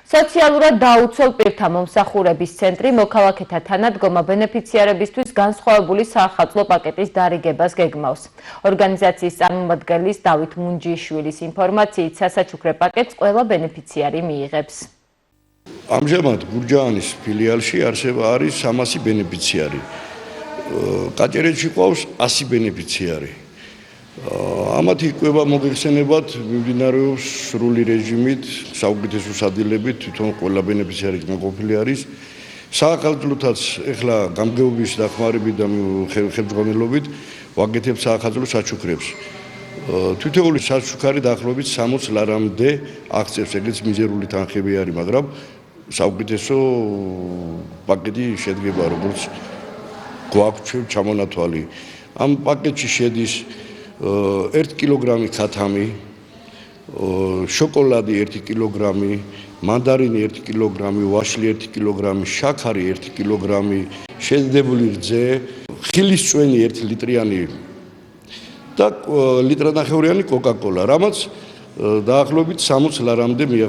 სოციალურად დაუცველ პირთა მომსახურების ცენტრი მოქალაქეთა თანადგომა ბენეფიციარებისთვის განსხვავებული საახალწლო პაკეტის დარიგებას გეგმავს. ორგანიზაციის წარმომადგენლის დავით მუნჯიშვილის ინფორმაციით, სასაჩუქრე პაკეტს ყველა ბენეფიციარი მიიღებს. ამჟამად გურჯაანის ფილიალში არის 300 ბენეფიციარი. კაჭერეთში ყავს 100 ბენეფიციარი. ამათ იკვება მოგეხსენებათ მიმდინარეობს სრული რეჟიმით, საუკეთესო სადილებით, თვითონ ყველა ბენეფიციარი მოყოფილი არის. საახალწლოთაც ეხლა გამგეობის დახმარებით და ხელმძღვანელობით ვაკეთებთ საახალწლო საჩუქრებს. თითოეული საჩუქარი დაახლოებით 60 ლარამდე აღწევს, ეგეც მიზერული თანხები არის, მაგრამ საუკეთესო პაკეტი შედგება, როგორც გვაქვს ჩამონათვალი. ამ პაკეტში შედის 1 კილოგრამი ქათამი, შოკოლადი 1 კილოგრამი, მანდარინი 1 კილოგრამი, ვაშლი 1 კილოგრამი, შაქარი 1 კილოგრამი, შედებული რძე, ხილის წვენი 1 ლიტრიანი და ლიტრანახევრიანი კოკა-კოლა, რამაც დაახლოებით 60 ლარამდე